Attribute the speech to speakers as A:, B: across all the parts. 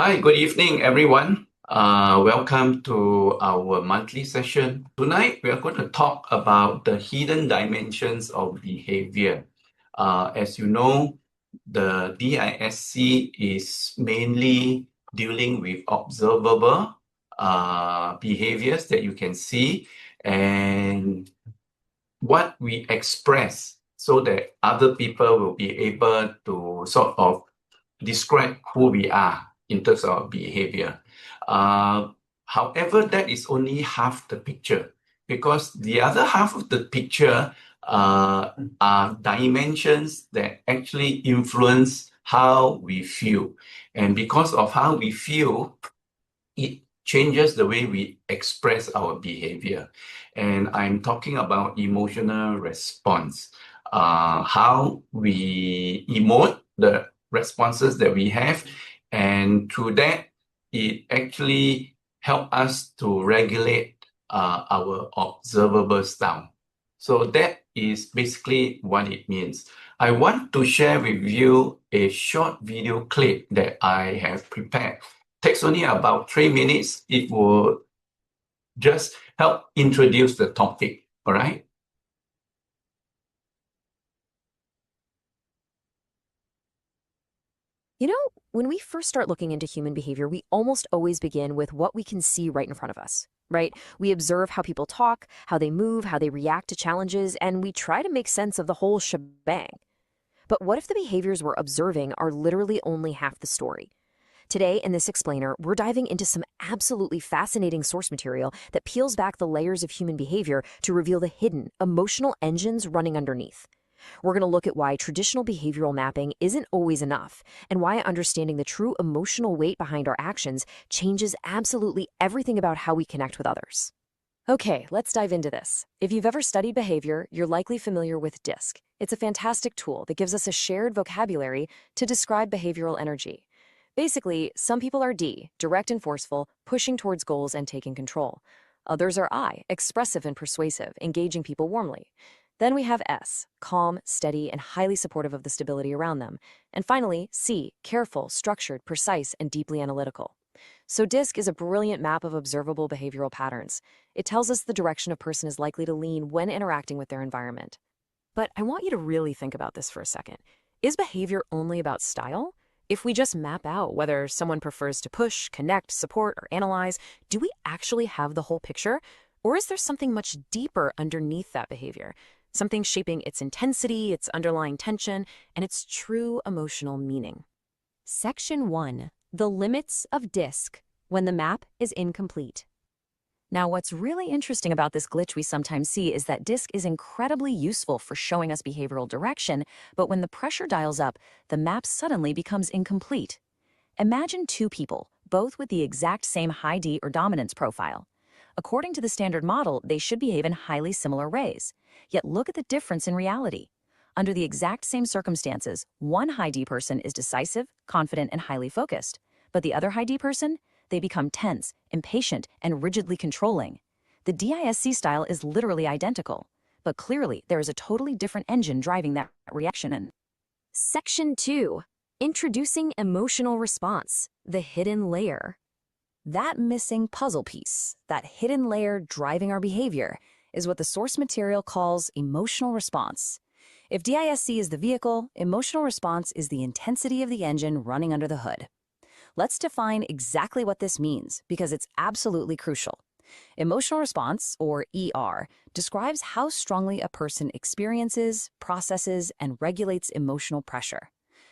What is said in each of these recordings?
A: Hi, good evening, everyone. Welcome to our monthly session. Tonight, we are going to talk about the hidden dimensions of behavior. As you know, the DISC is mainly dealing with observable behaviors that you can see and what we express so that other people will be able to sort of describe who we are in terms of behavior. Uh, However, that is only half the picture because the other half of the picture are dimensions that actually influence how we feel. And because of how we feel, it changes the way we express our behavior. And I'm talking about emotional response, how we emote, the responses that we have. And through that, it actually helps us to regulate our observable style. So that is basically what it means. I want to share with you a short video clip that I have prepared. Takes only about 3 minutes. It will just help introduce the topic. All right.
B: You know, when we first start looking into human behavior, we almost always begin with what we can see right in front of us, right? We observe how people talk, how they move, how they react to challenges, and we try to make sense of the whole shebang. But what if the behaviors we're observing are literally only half the story? Today, in this explainer, we're diving into some absolutely fascinating source material that peels back the layers of human behavior to reveal the hidden, emotional engines running underneath. We're going to look at why traditional behavioral mapping isn't always enough, and why understanding the true emotional weight behind our actions changes absolutely everything about how we connect with others. Okay, let's dive into this. If you've ever studied behavior, you're likely familiar with DISC. It's a fantastic tool that gives us a shared vocabulary to describe behavioral energy. Basically, some people are D, direct and forceful, pushing towards goals and taking control. Others are I, expressive and persuasive, engaging people warmly. Then we have S, calm, steady, and highly supportive of the stability around them. And finally, C, careful, structured, precise, and deeply analytical. So DISC is a brilliant map of observable behavioral patterns. It tells us the direction a person is likely to lean when interacting with their environment. But I want you to really think about this for a second. Is behavior only about style? If we just map out whether someone prefers to push, connect, support, or analyze, do we actually have the whole picture? Or is there something much deeper underneath that behavior? Something shaping its intensity, its underlying tension, and its true emotional meaning. Section 1. The limits of DISC when the map is incomplete. Now, what's really interesting about this glitch we sometimes see is that DISC is incredibly useful for showing us behavioral direction, but when the pressure dials up, the map suddenly becomes incomplete. Imagine two people, both with the exact same high D or dominance profile. According to the standard model, they should behave in highly similar ways. Yet look at the difference in reality. Under the exact same circumstances, one high D person is decisive, confident, and highly focused. But the other high D person? They become tense, impatient, and rigidly controlling. The DISC style is literally identical, but clearly there is a totally different engine driving that reaction in. Section 2. Introducing emotional response, the hidden layer. That missing puzzle piece, that hidden layer driving our behavior, is what the source material calls emotional response. If DISC is the vehicle, emotional response is the intensity of the engine running under the hood. Let's define exactly what this means, because it's absolutely crucial. Emotional response, or ER, describes how strongly a person experiences, processes, and regulates emotional pressure.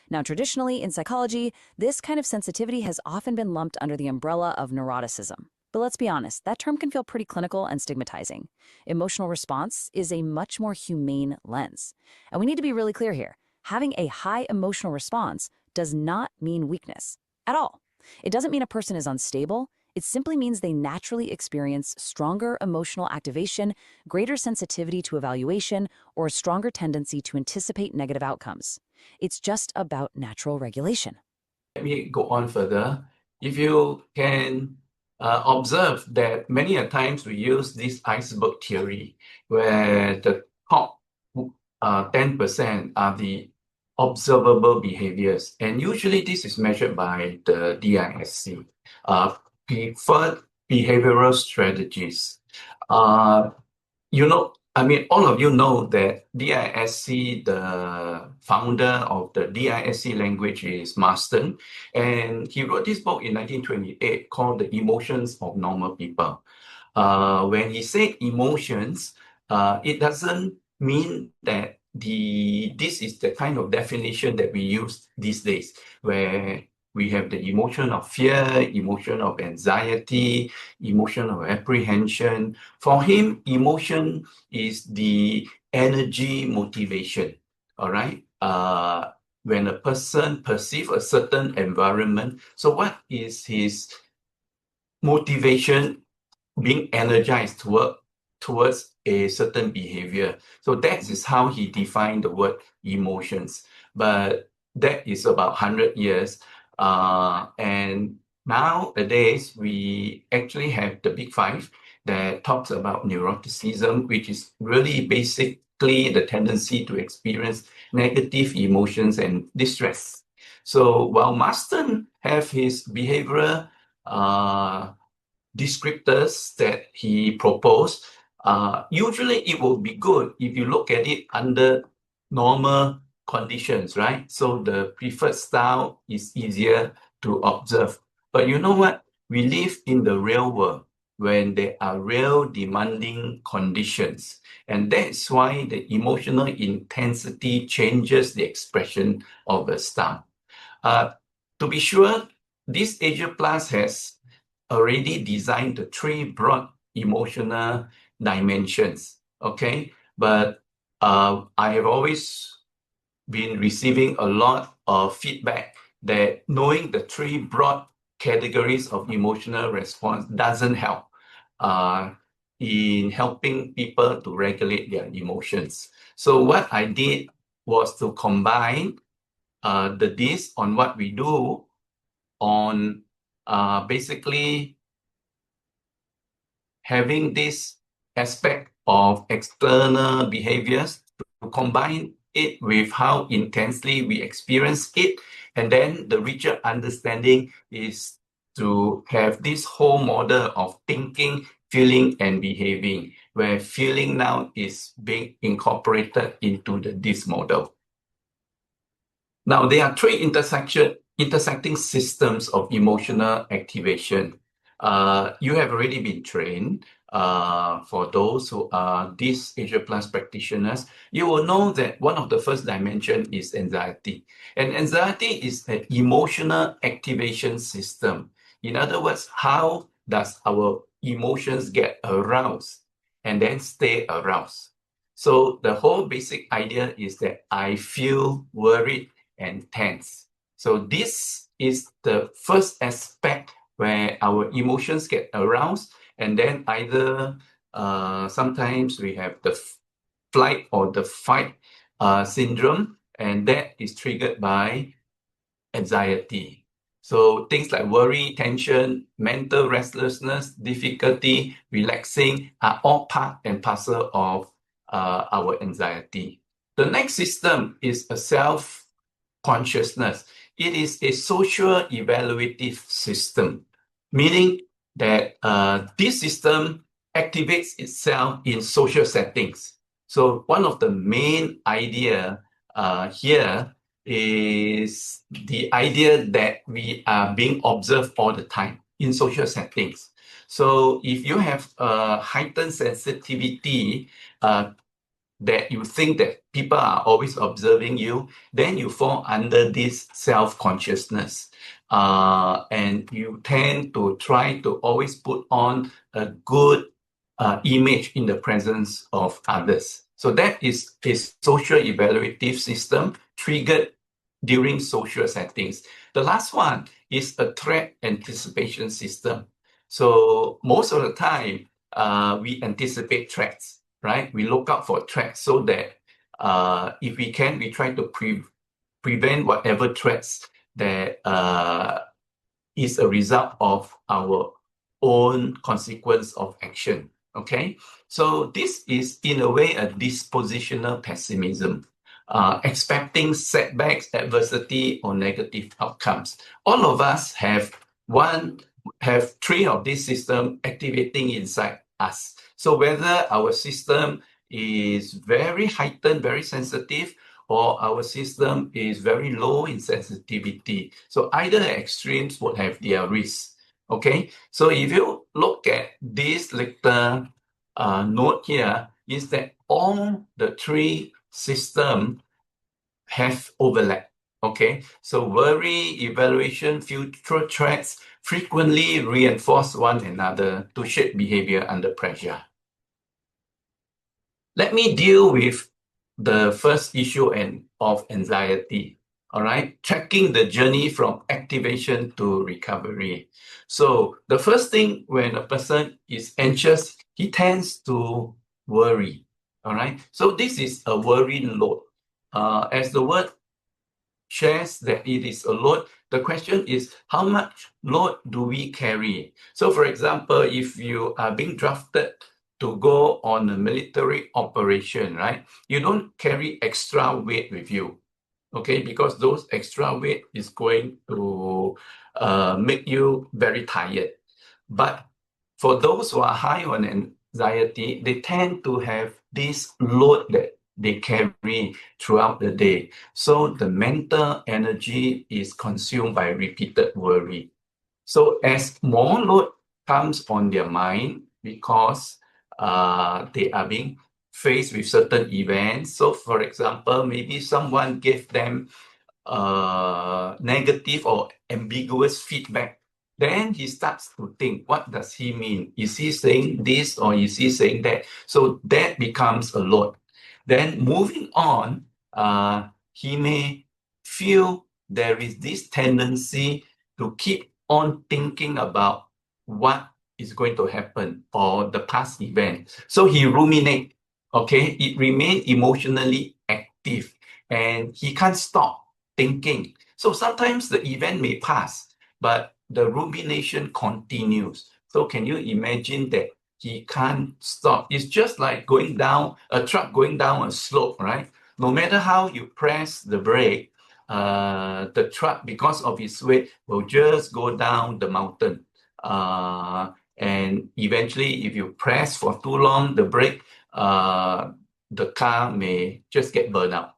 B: Now, traditionally in psychology, this kind of sensitivity has often been lumped under the umbrella of neuroticism. But let's be honest, that term can feel pretty clinical and stigmatizing. Emotional response is a much more humane lens. And we need to be really clear here. Having a high emotional response does not mean weakness at all. It doesn't mean a person is unstable. It simply means they naturally experience stronger emotional activation, greater sensitivity to evaluation, or a stronger tendency to anticipate negative outcomes. It's just about natural regulation.
A: Let me go on further. If you can observe that many a times we use this iceberg theory, where the top 10% are the observable behaviors. And usually this is measured by the DISC, preferred behavioral strategies. I mean, all of you know that DISC, the founder of the DISC language is Marston, and he wrote this book in 1928 called The Emotions of Normal People. When he said emotions, it doesn't mean that this is the kind of definition that we use these days, where we have the emotion of fear, emotion of anxiety, emotion of apprehension. For him, emotion is the energy motivation, all right? When a person perceives a certain environment, so what is his motivation being energized towards a certain behavior? So that is how he defined the word emotions. But that is about 100 years. And nowadays, we actually have the Big Five that talks about neuroticism, which is really basically the tendency to experience negative emotions and distress. So while Marston have his behavioral descriptors that he proposed, usually it will be good if you look at it under normal conditions, right? So the preferred style is easier to observe. But you know what? We live in the real world when there are real demanding conditions. And that's why the emotional intensity changes the expression of a style. To be sure, this Asia Plus has already designed the three broad emotional dimensions, okay? But I have always been receiving a lot of feedback that knowing the three broad categories of emotional response doesn't help in helping people to regulate their emotions. So what I did was to combine this on what we do on basically having this aspect of external behaviors, to combine it with how intensely we experience it. And then the richer understanding is to have this whole model of thinking, feeling, and behaving, where feeling now is being incorporated into this model. Now, there are three intersecting systems of emotional activation. You have already been trained. For those who are these Asia Plus practitioners, you will know that one of the first dimension is anxiety. And anxiety is an emotional activation system. In other words, how does our emotions get aroused and then stay aroused? So the whole basic idea is that I feel worried and tense. So this is the first aspect where our emotions get aroused, and then either sometimes we have the flight or the fight syndrome, and that is triggered by anxiety. So things like worry, tension, mental restlessness, difficulty, relaxing are all part and parcel of our anxiety. The next system is a self-consciousness. It is a social evaluative system, meaning that this system activates itself in social settings. So one of the main idea here is the idea that we are being observed all the time in social settings. So if you have a heightened sensitivity that you think that people are always observing you, then you fall under this self-consciousness. And you tend to try to always put on a good image in the presence of others. So that is a social evaluative system triggered during social settings. The last one is a threat anticipation system. So most of the time, we anticipate threats, right? We look out for threats so that if we can, we try to prevent whatever threats that is a result of our own consequence of action, okay? So this is, in a way, a dispositional pessimism. expecting setbacks, adversity, or negative outcomes. All of us have three of these systems activating inside us. So whether our system is very heightened, very sensitive, or our system is very low in sensitivity. So either extremes would have their risks. Okay, so if you look at this little note here, is that all the three systems have overlap. Okay, so worry, evaluation, future threats frequently reinforce one another to shape behavior under pressure. Let me deal with the first issue of anxiety. All right, tracking the journey from activation to recovery. So the first thing when a person is anxious, he tends to worry. All right, so this is a worry load. As the word shares that it is a load, the question is how much load do we carry? So for example, if you are being drafted to go on a military operation, right? You don't carry extra weight with you, okay? Because those extra weight is going to make you very tired. But for those who are high on anxiety, they tend to have this load that they carry throughout the day. So the mental energy is consumed by repeated worry. So as more load comes on their mind because they are being faced with certain events. So for example, maybe someone gave them negative or ambiguous feedback. Then he starts to think, what does he mean? Is he saying this or is he saying that? So that becomes a load. Then moving on, he may feel there is this tendency to keep on thinking about what is going to happen or the past event. So he ruminate, okay? It remains emotionally active and he can't stop thinking. So sometimes the event may pass, but the rumination continues. So can you imagine that he can't stop? It's just like a truck going down a slope, right? No matter how you press the brake, the truck, because of its weight, will just go down the mountain. And eventually, if you press for too long, the brake, the car may just get burned out.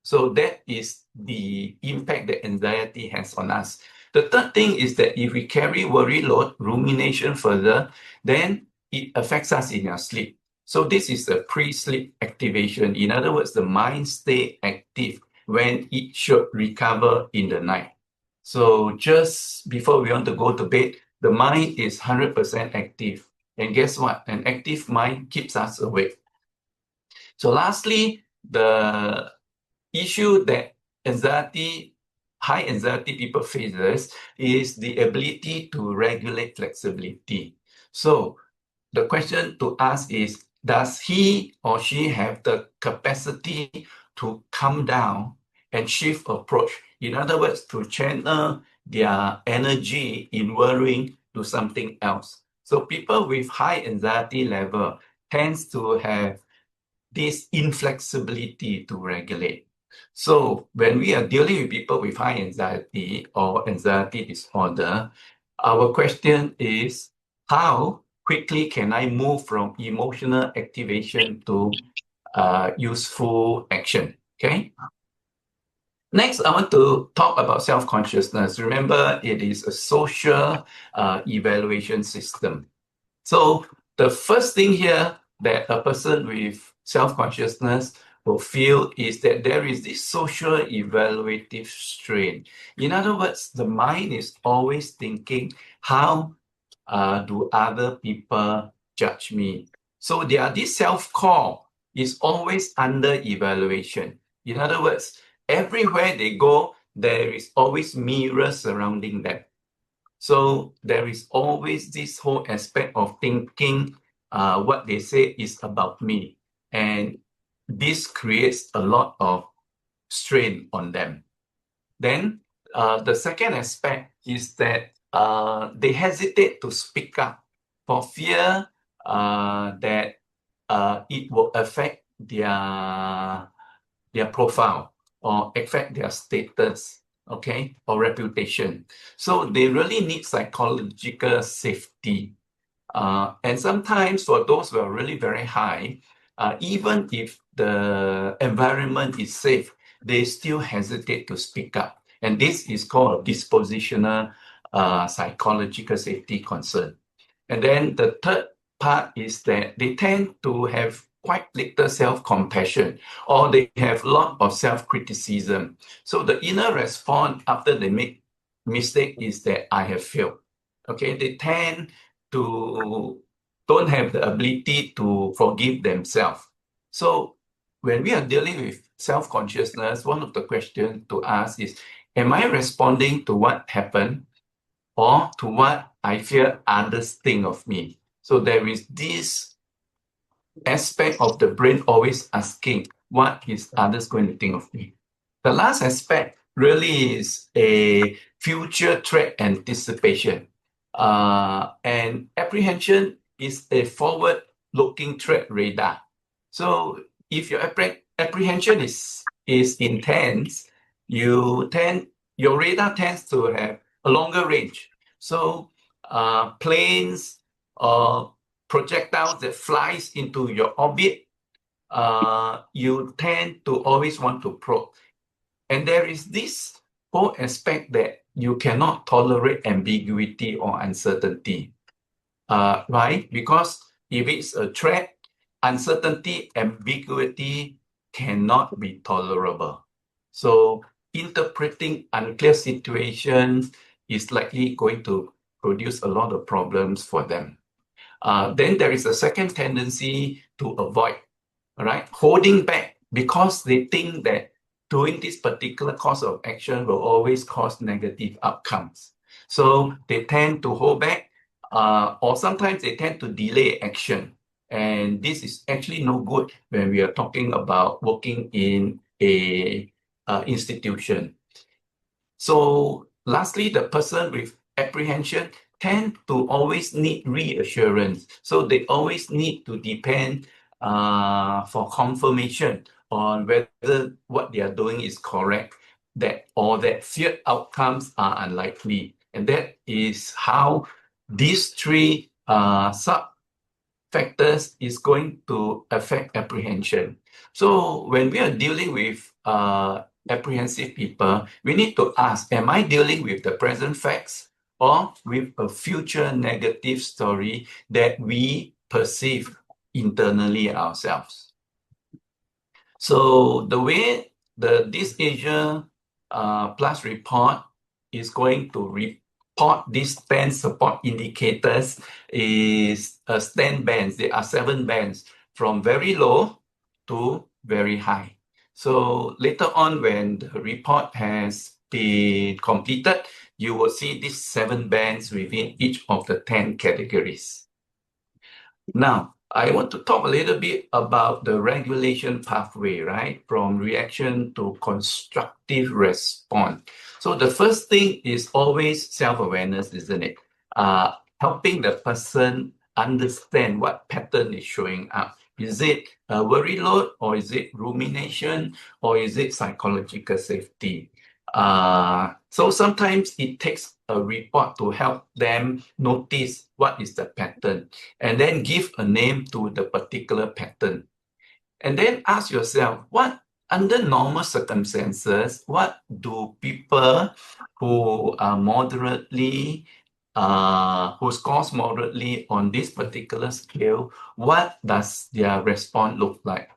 A: So that is the impact that anxiety has on us. The third thing is that if we carry worry load, rumination further, then it affects us in our sleep. So this is a pre-sleep activation. In other words, the mind stay active when it should recover in the night. So just before we want to go to bed, the mind is 100% active. And guess what? An active mind keeps us awake. So lastly, the issue that high anxiety people faces is the ability to regulate flexibility. So the question to ask is, does he or she have the capacity to calm down and shift approach? In other words, to channel their energy in worrying to something else. So people with high anxiety level tends to have this inflexibility to regulate. So when we are dealing with people with high anxiety or anxiety disorder, our question is, how quickly can I move from emotional activation to useful action? Okay. Next, I want to talk about self-consciousness. Remember, it is a social evaluation system. So the first thing here that a person with self-consciousness will feel is that there is this social evaluative strain. In other words, the mind is always thinking, how do other people judge me? So this self-call is always under evaluation. In other words, everywhere they go, there is always mirrors surrounding them. So there is always this whole aspect of thinking what they say is about me. And this creates a lot of strain on them. Then the second aspect is that they hesitate to speak up for fear that it will affect their their profile or affect their status, okay, or reputation. So they really need psychological safety. And sometimes for those who are really very high, even if the environment is safe, they still hesitate to speak up. And this is called a dispositional psychological safety concern. And then the third part is that they tend to have quite little self-compassion, or they have a lot of self-criticism. So the inner response after they make mistake is that I have failed. Okay, they tend to don't have the ability to forgive themselves. So when we are dealing with self-consciousness, one of the questions to ask is, am I responding to what happened or to what I fear others think of me? So there is this aspect of the brain always asking, what is others going to think of me? The last aspect really is a future threat anticipation. And apprehension is a forward-looking threat radar. So if your apprehension is intense, your radar tends to have a longer range. So planes or projectiles that flies into your orbit, you tend to always want to probe. And there is this whole aspect that you cannot tolerate ambiguity or uncertainty, right? Because if it's a threat, uncertainty, ambiguity cannot be tolerable. So interpreting unclear situations is likely going to produce a lot of problems for them. Then there is a second tendency to avoid, right? Holding back because they think that doing this particular course of action will always cause negative outcomes. So they tend to hold back, or sometimes they tend to delay action. And this is actually no good when we are talking about working in a institution. So lastly, the person with apprehension tend to always need reassurance. So they always need to depend for confirmation on whether what they are doing is correct, that feared outcomes are unlikely. And that is how these three sub factors is going to affect apprehension. So when we are dealing with apprehensive people, we need to ask, am I dealing with the present facts or with a future negative story that we perceive internally ourselves? So the way this Asia Plus report is going to report these 10 support indicators is 10 bands. There are 7 bands from very low to very high. So later on, when the report has been completed, you will see these 7 bands within each of the 10 categories. Now, I want to talk a little bit about the regulation pathway, right? From reaction to constructive response. So the first thing is always self-awareness, isn't it? Helping the person understand what pattern is showing up. Is it a worry load, or is it rumination, or is it psychological safety? So sometimes it takes a report to help them notice what is the pattern and then give a name to the particular pattern. And then ask yourself, what under normal circumstances, what do people who are moderately, who scores moderately on this particular scale, what does their response look like?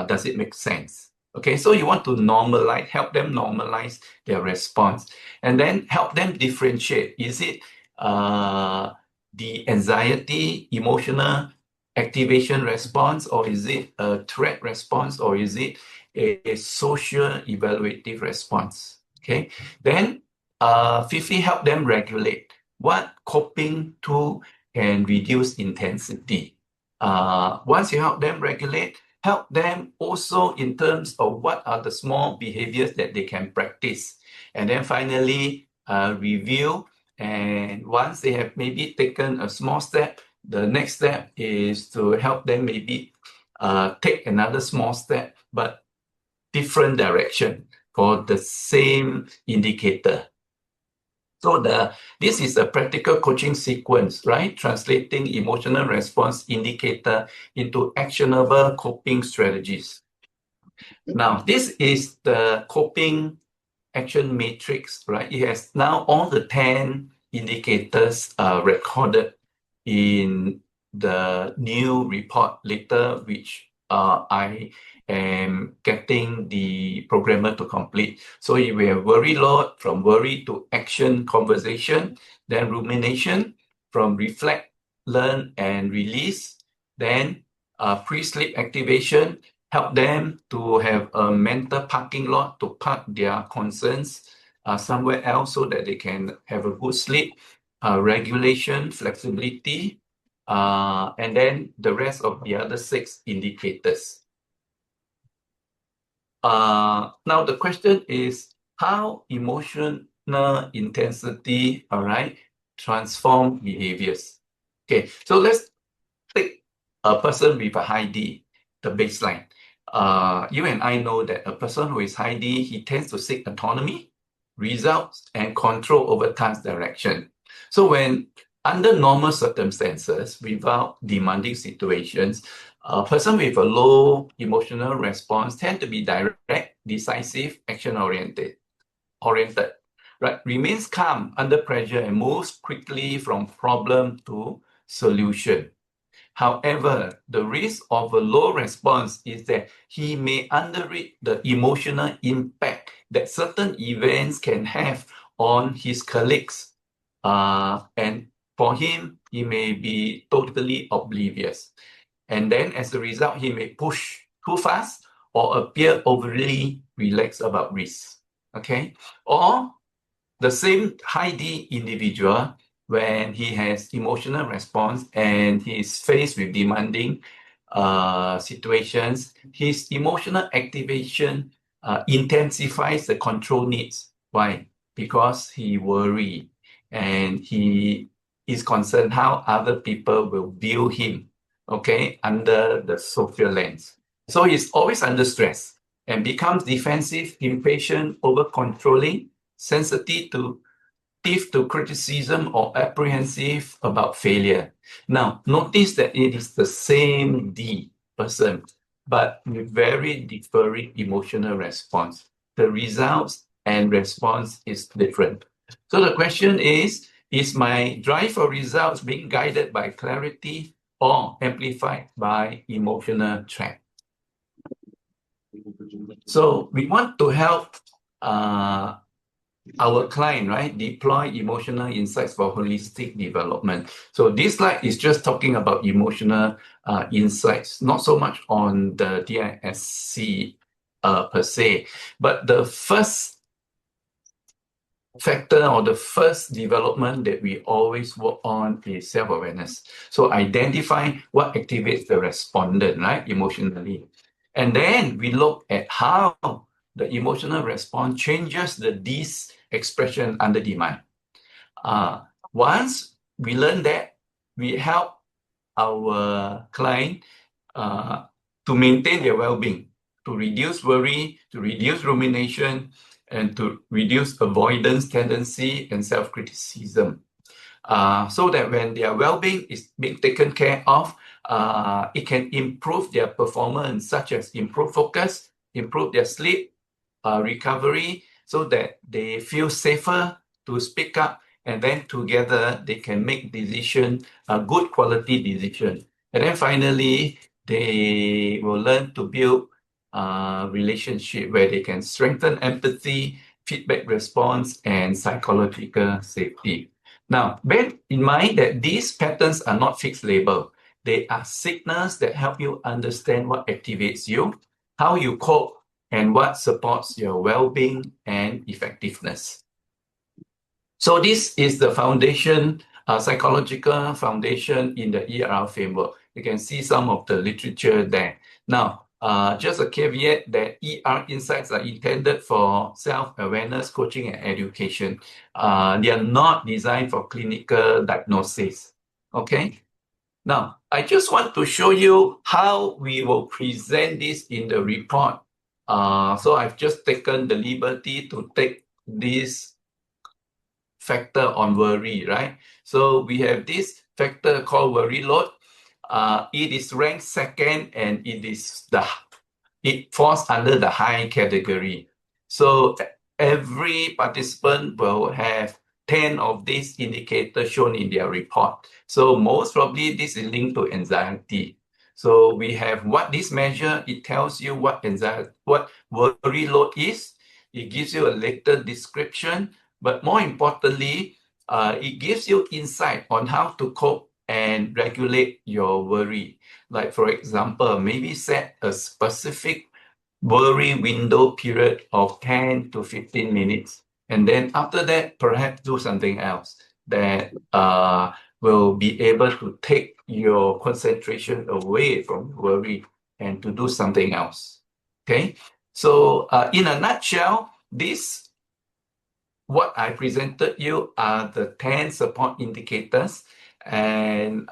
A: Does it make sense? Okay, so you want to normalize, help them normalize their response, and then help them differentiate. Is it the anxiety, emotional activation response, or is it a threat response, or is it a social evaluative response? Okay, then fifthly, help them regulate. What coping tool can reduce intensity? Once you help them regulate, help them also in terms of what are the small behaviors that they can practice. And then finally, review. And once they have maybe taken a small step, the next step is to help them maybe take another small step, but different direction for the same indicator. So this is a practical coaching sequence, right? Translating emotional response indicator into actionable coping strategies. Now, this is the coping action matrix, right? It has now all the 10 indicators recorded in the new report later, which I am getting the programmer to complete. So we have worry load, from worry to action conversation, then rumination, from reflect, learn, and release, then pre-sleep activation, help them to have a mental parking lot to park their concerns somewhere else so that they can have a good sleep, regulation, flexibility, and then the rest of the other 6 indicators. Now the question is how emotional intensity, all right, transform behaviors. Okay, so let's take a person with a high D, the baseline. You and I know that a person who is high D, he tends to seek autonomy, results, and control over task direction. So when under normal circumstances, without demanding situations, a person with a low emotional response tend to be direct, decisive, action-oriented, right? Remains calm under pressure and moves quickly from problem to solution. However, the risk of a low response is that he may underrate the emotional impact that certain events can have on his colleagues. And for him, he may be totally oblivious. And then as a result, he may push too fast or appear overly relaxed about risk. Okay? Or the same high D individual, when he has emotional response and he is faced with demanding situations, his emotional activation intensifies the control needs. Why? Because he worries and he is concerned how other people will view him, okay, under the social lens. So he's always under stress and becomes defensive, impatient, over-controlling, sensitive to criticism, or apprehensive about failure. Now, notice that it is the same D person, but with very differing emotional response. The results and response is different. So the question is my drive for results being guided by clarity or amplified by emotional trap? So we want to help our client, right, deploy emotional insights for holistic development. So this slide is just talking about emotional insights, not so much on the DISC per se, but the first factor or the first development that we always work on is self-awareness. So identify what activates the respondent, right, emotionally. And then we look at how the emotional response changes the D's expression under demand. Once we learn that, we help our client to maintain their well-being, to reduce worry, to reduce rumination, and to reduce avoidance tendency and self-criticism. So that when their well-being is being taken care of, it can improve their performance, such as improve focus, improve their sleep, recovery, so that they feel safer to speak up, and then together they can make decision, a good quality decision. And then finally, they will learn to build a relationship where they can strengthen empathy, feedback response, and psychological safety. Now, bear in mind that these patterns are not fixed label. They are signals that help you understand what activates you, how you cope, and what supports your well-being and effectiveness. So this is the foundation, psychological foundation in the ER framework. You can see some of the literature there. Now, just a caveat that ER insights are intended for self-awareness, coaching, and education. They are not designed for clinical diagnosis. Okay? Now, I just want to show you how we will present this in the report So I've just taken the liberty to take this factor on worry, right? So we have this factor called worry load. It is ranked second, and it falls under the high category. So every participant will have 10 of these indicators shown in their report. So most probably this is linked to anxiety. So we have what this measure, it tells you what worry load is. It gives you a little description, but more importantly, it gives you insight on how to cope and regulate your worry. Like, for example, maybe set a specific worry window period of 10 to 15 minutes. And then after that, perhaps do something else that will be able to take your concentration away from worry and to do something else. Okay. So in a nutshell, what I presented you are the 10 support indicators, and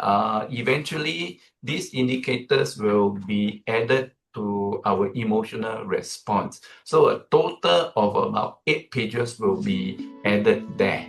A: eventually these indicators will be added to our emotional response. So a total of about 8 pages will be added there.